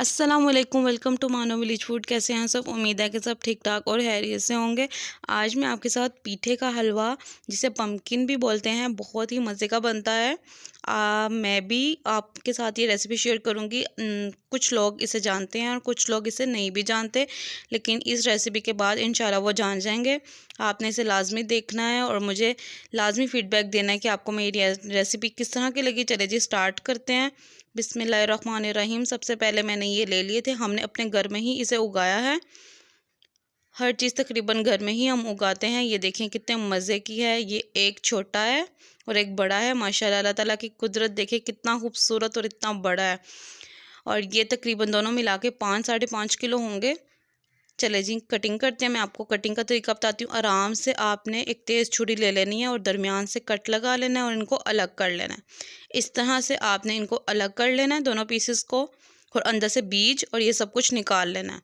अस्सलाम वालेकुम, welcome to मानो विलेज फूड। कैसे हैं सब? उम्मीद है कि सब ठीक ठाक और खैरियत से होंगे। आज मैं आपके साथ पीठे का हलवा, जिसे पम्पकिन भी बोलते हैं, बहुत ही मज़े का बनता है। मैं भी आपके साथ ये रेसिपी शेयर करूंगी। कुछ लोग इसे जानते हैं और कुछ लोग इसे नहीं भी जानते, लेकिन इस रेसिपी के बाद इंशाल्लाह वो जान जाएंगे। आपने इसे लाजमी देखना है और मुझे लाजमी फ़ीडबैक देना है कि आपको मेरी रेसिपी किस तरह की लगी। चले जी स्टार्ट करते हैं। बिस्मिल्लाहिर्रहमानिर्रहीम। सबसे पहले मैंने ये ले लिए थे, हमने अपने घर में ही इसे उगाया है। हर चीज़ तकरीबन घर में ही हम उगाते हैं। ये देखें कितने मज़े की है। ये एक छोटा है और एक बड़ा है। माशाल्लाह, अल्लाह ताला की कुदरत देखे कितना खूबसूरत और इतना बड़ा है। और ये तकरीबन दोनों मिला के 5-5.5 किलो होंगे। चले जी कटिंग करते हैं। मैं आपको कटिंग का तरीका बताती हूँ। आराम से आपने एक तेज़ छुरी ले लेनी है और दरमियान से कट लगा लेना है और इनको अलग कर लेना है। इस तरह से आपने इनको अलग कर लेना है, दोनों पीसेस को, और अंदर से बीज और ये सब कुछ निकाल लेना है।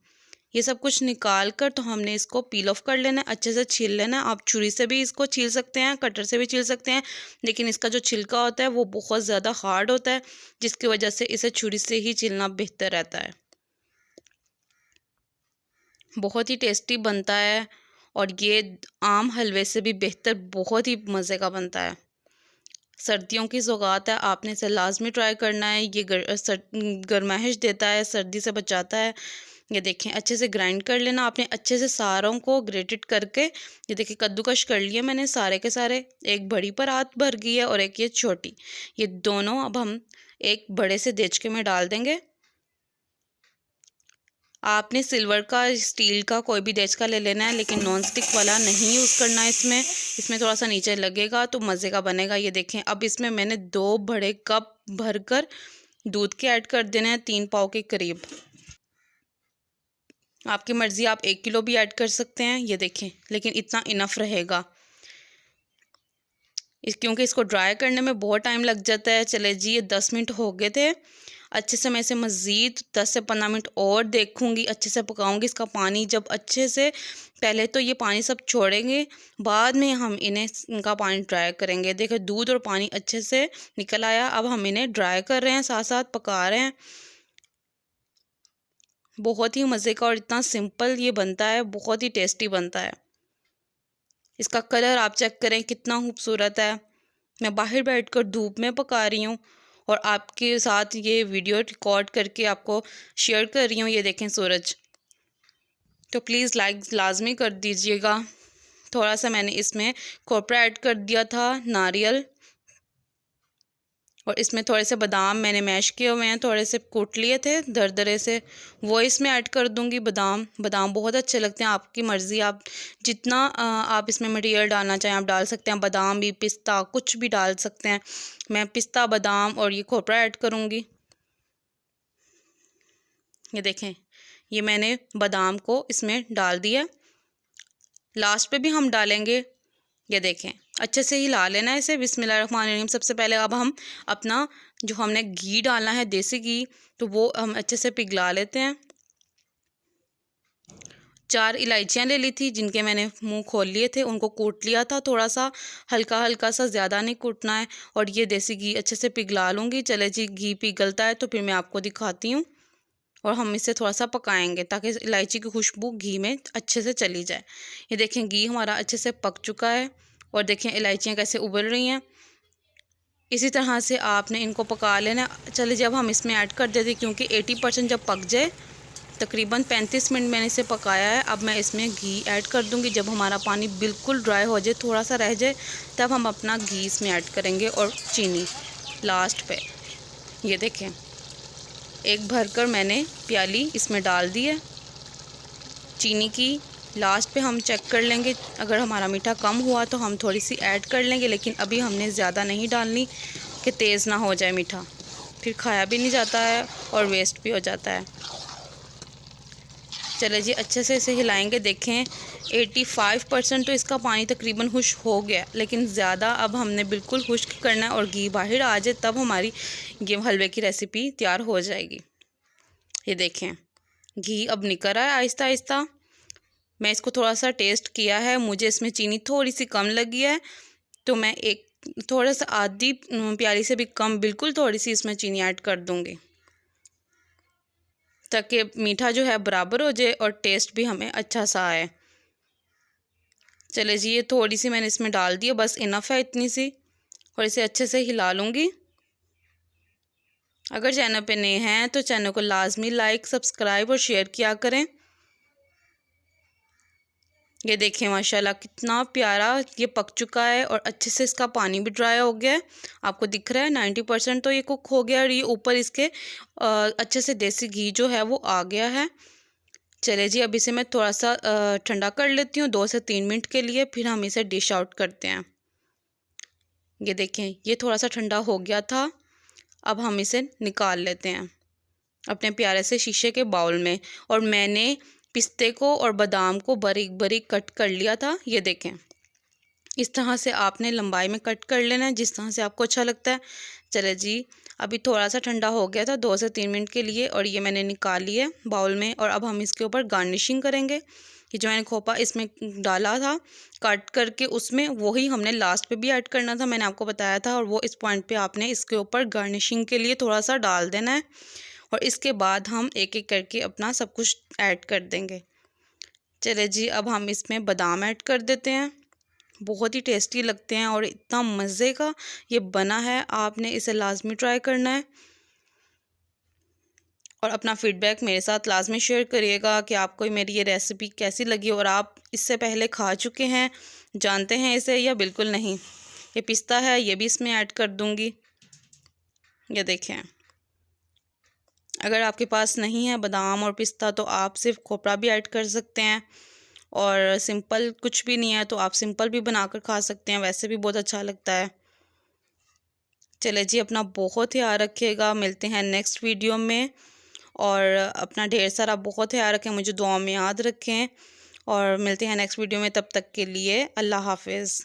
ये सब कुछ निकाल कर तो हमने इसको पील ऑफ कर लेना है, अच्छे से छील लेना है। आप छुरी से भी इसको छील सकते हैं, कटर से भी छील सकते हैं, लेकिन इसका जो छिलका होता है वो बहुत ज़्यादा हार्ड होता है, जिसकी वजह से इसे छुरी से ही छीलना बेहतर रहता है। बहुत ही टेस्टी बनता है और ये आम हलवे से भी बेहतर बहुत ही मज़े का बनता है। सर्दियों की सौगात है, आपने इसे लाजमी ट्राई करना है। ये गर्माहट देता है, सर्दी से बचाता है। ये देखें अच्छे से ग्राइंड कर लेना आपने, अच्छे से सारों को ग्रेटेड करके। ये देखिए कद्दूकश कर लिया मैंने सारे के सारे। एक बड़ी पर हाथ भर गई है और एक ये छोटी। ये दोनों अब हम एक बड़े से देचके में डाल देंगे। आपने सिल्वर का, स्टील का कोई भी देचका ले लेना है, लेकिन नॉन स्टिक वाला नहीं यूज़ करना है। इसमें थोड़ा सा नीचे लगेगा तो मज़े का बनेगा। ये देखें अब इसमें मैंने 2 बड़े कप भरकर दूध के ऐड कर देने हैं, 3 पाव के करीब। आपकी मर्ज़ी, आप 1 किलो भी ऐड कर सकते हैं। ये देखें, लेकिन इतना इनफ रहेगा क्योंकि इसको ड्राई करने में बहुत टाइम लग जाता है। चले जी ये 10 मिनट हो गए थे। अच्छे से मैं इसे मज़ीद 10 से 15 मिनट और देखूंगी, अच्छे से पकाऊंगी। इसका पानी जब अच्छे से, पहले तो ये पानी सब छोड़ेंगे, बाद में हम इनका पानी ड्राई करेंगे। देखो दूध और पानी अच्छे से निकल आया। अब हम इन्हें ड्राई कर रहे हैं, साथ साथ पका रहे हैं। बहुत ही मज़े का और इतना सिंपल ये बनता है, बहुत ही टेस्टी बनता है। इसका कलर आप चेक करें कितना खूबसूरत है। मैं बाहर बैठकर धूप में पका रही हूँ और आपके साथ ये वीडियो रिकॉर्ड करके आपको शेयर कर रही हूँ। ये देखें सूरज, तो प्लीज़ लाइक लाजमी कर दीजिएगा। थोड़ा सा मैंने इसमें खोपरा ऐड कर दिया था, नारियल, और इसमें थोड़े से बादाम मैंने मैश किए हुए हैं, थोड़े से कूट लिए थे दरदरे से, वो इसमें ऐड कर दूंगी। बादाम बहुत अच्छे लगते हैं। आपकी मर्ज़ी, आप जितना आप इसमें मटेरियल डालना चाहें आप डाल सकते हैं। बादाम भी, पिस्ता, कुछ भी डाल सकते हैं। मैं पिस्ता, बादाम और ये खोपरा ऐड करूँगी। ये देखें, ये मैंने बादाम को इसमें डाल दिया, लास्ट पे भी हम डालेंगे। ये देखें अच्छे से हिला लेना है इसे। बिस्मिल्लाहिर्रहमानिर्रहीम। सबसे पहले अब हम अपना जो हमने घी डालना है, देसी घी, तो वो हम अच्छे से पिघला लेते हैं। 4 इलायचियाँ ले ली थी, जिनके मैंने मुंह खोल लिए थे, उनको कूट लिया था थोड़ा सा, हल्का हल्का सा, ज़्यादा नहीं कूटना है। और ये देसी घी अच्छे से पिघला लूँगी। चले जी घी पिघलता है तो फिर मैं आपको दिखाती हूँ और हम इसे थोड़ा सा पकाएंगे ताकि इलायची की खुशबू घी में अच्छे से चली जाए। ये देखें घी हमारा अच्छे से पक चुका है और देखें इलायचियाँ कैसे उबल रही हैं। इसी तरह से आपने इनको पका लेना। चलिए जब हम इसमें ऐड कर देते, क्योंकि 80% जब पक जाए, तकरीबन 35 मिनट मैंने इसे पकाया है। अब मैं इसमें घी ऐड कर दूंगी। जब हमारा पानी बिल्कुल ड्राई हो जाए, थोड़ा सा रह जाए, तब हम अपना घी इसमें ऐड करेंगे और चीनी लास्ट पे। ये देखें एक भरकर मैंने प्याली इसमें डाल दी है चीनी की। लास्ट पे हम चेक कर लेंगे, अगर हमारा मीठा कम हुआ तो हम थोड़ी सी ऐड कर लेंगे, लेकिन अभी हमने ज़्यादा नहीं डालनी कि तेज़ ना हो जाए मीठा, फिर खाया भी नहीं जाता है और वेस्ट भी हो जाता है। चले जी अच्छे से इसे हिलाएंगे। देखें 85% तो इसका पानी तकरीबन खुश्क हो गया, लेकिन ज़्यादा अब हमने बिल्कुल खुश्क करना है और घी बाहर आ जाए, तब हमारी ये हलवे की रेसिपी तैयार हो जाएगी। ये देखें घी अब निकल रहा है आहिस्ता आहिस्ता। मैं इसको थोड़ा सा टेस्ट किया है, मुझे इसमें चीनी थोड़ी सी कम लगी है, तो मैं एक थोड़ा सा आधी प्याली से भी कम, बिल्कुल थोड़ी सी इसमें चीनी ऐड कर दूँगी। ताकि मीठा जो है बराबर हो जाए और टेस्ट भी हमें अच्छा सा आए। चले जी, ये थोड़ी सी मैंने इसमें डाल दी है, बस इनफ है इतनी सी, और इसे अच्छे से हिला लूँगी। अगर चैनल पे नए हैं तो चैनल को लाजमी लाइक, सब्सक्राइब और शेयर किया करें। ये देखिए माशाल्लाह कितना प्यारा ये पक चुका है और अच्छे से इसका पानी भी ड्राई हो गया है। आपको दिख रहा है 90% तो ये कुक हो गया, और ये ऊपर इसके अच्छे से देसी घी जो है वो आ गया है। चले जी, अब इसे मैं थोड़ा सा ठंडा कर लेती हूँ 2 से 3 मिनट के लिए, फिर हम इसे डिश आउट करते हैं। ये देखें, ये थोड़ा सा ठंडा हो गया था। अब हम इसे निकाल लेते हैं अपने प्यारे से शीशे के बाउल में। और मैंने पिस्ते को और बादाम को बारीक बारीक कट कर लिया था। ये देखें, इस तरह से आपने लंबाई में कट कर लेना है, जिस तरह से आपको अच्छा लगता है। चले जी, अभी थोड़ा सा ठंडा हो गया था 2 से 3 मिनट के लिए, और ये मैंने निकाल लिया है बाउल में। और अब हम इसके ऊपर गार्निशिंग करेंगे। ये जो मैंने खोपा इसमें डाला था काट करके, उसमें वही हमने लास्ट पे भी ऐड करना था, मैंने आपको बताया था। और वो इस पॉइंट पे आपने इसके ऊपर गार्निशिंग के लिए थोड़ा सा डाल देना है, और इसके बाद हम एक एक करके अपना सब कुछ ऐड कर देंगे। चले जी, अब हम इसमें बादाम ऐड कर देते हैं। बहुत ही टेस्टी लगते हैं और इतना मज़े का ये बना है, आपने इसे लाजमी ट्राई करना है। और अपना फीडबैक मेरे साथ लाजमी शेयर करिएगा कि आपको मेरी ये रेसिपी कैसी लगी, और आप इससे पहले खा चुके हैं, जानते हैं इसे या बिल्कुल नहीं। ये पिस्ता है, ये भी इसमें ऐड कर दूँगी। ये देखें, अगर आपके पास नहीं है बादाम और पिस्ता तो आप सिर्फ खोपरा भी ऐड कर सकते हैं। और सिंपल कुछ भी नहीं है तो आप सिंपल भी बनाकर खा सकते हैं, वैसे भी बहुत अच्छा लगता है। चले जी, अपना बहुत ख्याल रखिएगा, मिलते हैं नेक्स्ट वीडियो में। और अपना ढेर सारा बहुत ख्याल रखें, मुझे दुआ में याद रखें, और मिलते हैं नेक्स्ट वीडियो में। तब तक के लिए अल्लाह हाफिज़।